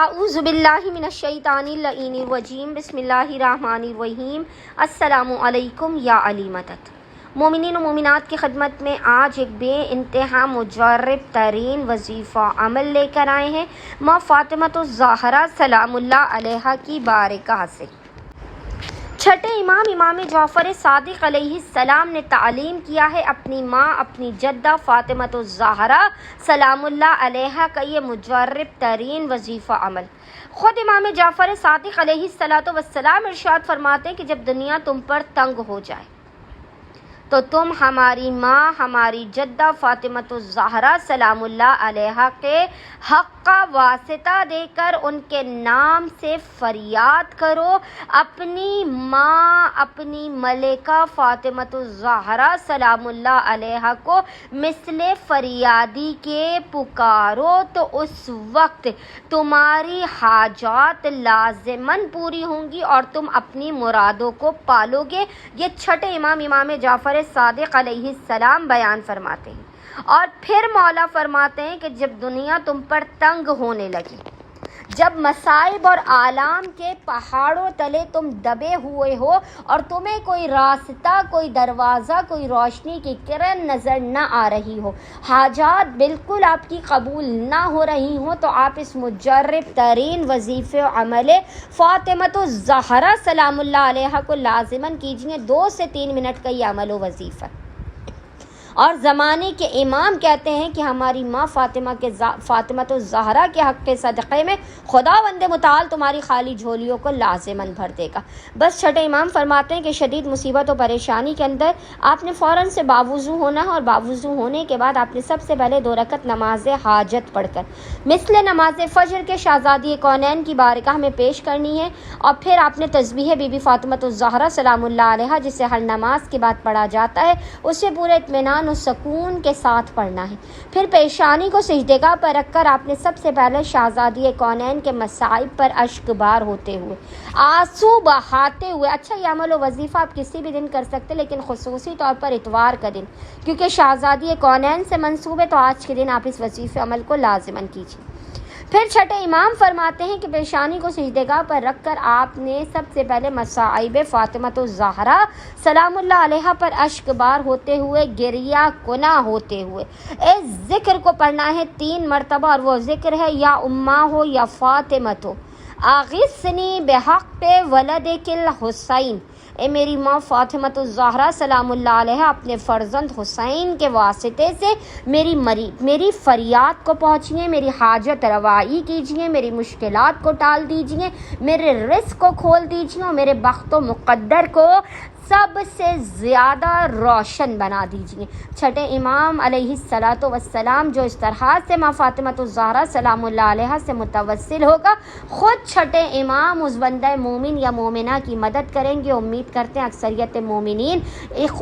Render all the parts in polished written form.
اعوذ باللہ من الشیطان اللعین الرجیم بسم اللہ الرحمن الرحیم السلام علیکم یا علی مدد۔ مومنین و مومنات کی خدمت میں آج ایک بے انتہا مجرب ترین وظیفہ عمل لے کر آئے ہیں ماں فاطمۃ الزہرا سلام اللہ علیہا کی بارگاہ سے۔ چھٹے امام جعفر صادق علیہ السلام نے تعلیم کیا ہے اپنی ماں اپنی جدہ فاطمۃ الزہرا سلام اللہ علیہا کا یہ مجرب ترین وظیفہ عمل۔ خود امام جعفر صادق علیہ السلام ارشاد فرماتے ہیں کہ جب دنیا تم پر تنگ ہو جائے تو تم ہماری ماں ہماری جدہ فاطمۃ الزہرا سلام اللہ علیہا کے حق کا واسطہ دے کر ان کے نام سے فریاد کرو، اپنی ماں اپنی ملکہ فاطمۃ الزہرا سلام اللہ علیہا کو مثل فریادی کے پکارو تو اس وقت تمہاری حاجات لازماً پوری ہوں گی اور تم اپنی مرادوں کو پالو گے۔ یہ چھٹے امام جعفر صادق علیہ السلام بیان فرماتے ہیں۔ اور پھر مولا فرماتے ہیں کہ جب دنیا تم پر تنگ ہونے لگی، جب مصائب اور آلام کے پہاڑوں تلے تم دبے ہوئے ہو اور تمہیں کوئی راستہ کوئی دروازہ کوئی روشنی کی کرن نظر نہ آ رہی ہو، حاجات بالکل آپ کی قبول نہ ہو رہی ہوں، تو آپ اس مجرب ترین وظیفے عمل فاطمۃ الزہرا سلام اللہ علیہا کو لازماً کیجیے۔ 2 سے 3 منٹ کا یہ عمل و وظیفہ، اور زمانے کے امام کہتے ہیں کہ ہماری ماں فاطمۃ الزہرا کے حق کے صدقے میں خداوند متعال تمہاری خالی جھولیوں کو لازماً بھر دے گا۔ بس چھٹے امام فرماتے ہیں کہ شدید مصیبت و پریشانی کے اندر آپ نے فوراً سے باوضو ہونا ہے، اور باوضو ہونے کے بعد آپ نے سب سے پہلے 2 رکعت نماز حاجت پڑھ کر مثل نماز فجر کے شہزادی کونین کی بارگاہ میں پیش کرنی ہے، اور پھر آپ نے تسبیح بی بی فاطمۃ الزہرا سلام اللہ علیہا جسے ہر نماز کے بعد پڑھا جاتا ہے اسے پورے اطمینان و سکون کے ساتھ پڑھنا ہے۔ پھر پیشانی کو سجدگاہ پر رکھ کر آپ نے سب سے پہلے شہزادی کونین کے مصائب پر اشک بار ہوتے ہوئے آنسو بہاتے ہوئے، اچھا یہ عمل و وظیفہ آپ کسی بھی دن کر سکتے لیکن خصوصی طور پر اتوار کا دن کیونکہ شہزادی کونین سے منسوب ہے، تو آج کے دن آپ اس وظیفے عمل کو لازماً کیجیے۔ پھر چھٹے امام فرماتے ہیں کہ پیشانی کو سجدگاہ پر رکھ کر آپ نے سب سے پہلے مصائب فاطمۃ الزہرا سلام اللہ علیہا پر اشک بار ہوتے ہوئے گریہ کنا ہوتے ہوئے اس ذکر کو پڑھنا ہے 3 مرتبہ، اور وہ ذکر ہے یا اماں ہو یا فاطمت ہو اغثنی بحق ولدک الحسین، اے میری ماں فاطمۃ الزہرا سلام اللہ علیہا اپنے فرزند حسین کے واسطے سے میری فریاد کو پہنچیے، میری حاجت روائی کیجیے، میری مشکلات کو ٹال دیجیے، میرے رزق کو کھول دیجیے اور میرے بخت و مقدر کو سب سے زیادہ روشن بنا دیجیے۔ چھٹے امام علیہ السلام جو اس طرح سے ماں فاطمۃ الزہرا سلام اللہ علیہا سے متوسل ہوگا، خود چھٹے امام اس بندہ مومن یا مومنہ کی مدد کریں گے۔ امید کرتے ہیں اکثریت مومنین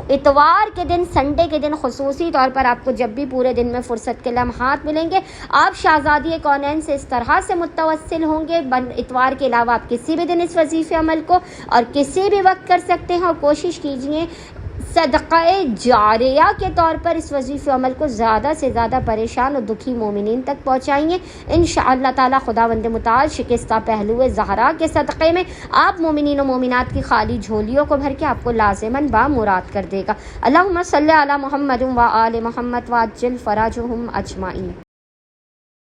اتوار کے دن سنڈے کے دن خصوصی طور پر آپ کو جب بھی پورے دن میں فرصت کے لمحات ملیں گے آپ شہزادی کونین سے اس طرح سے متوسل ہوں گے۔ اتوار کے علاوہ آپ کسی بھی دن اس وظیفے عمل کو اور کسی بھی وقت کر سکتے ہیں، اور کوشش کیجیے صدقہ جاریہ کے طور پر اس وظیفے عمل کو زیادہ سے زیادہ پریشان اور دکھی مومنین تک پہنچائیں۔ انشاءاللہ تعالی خداوند متعال شکستہ پہلو زہرا کے صدقے میں آپ مومنین و مومنات کی خالی جھولیوں کو بھر کے آپ کو لازماً بامراد کر دے گا۔ اللہم صلی علی محمد و آل محمد وعجل فرجہم اجمعین۔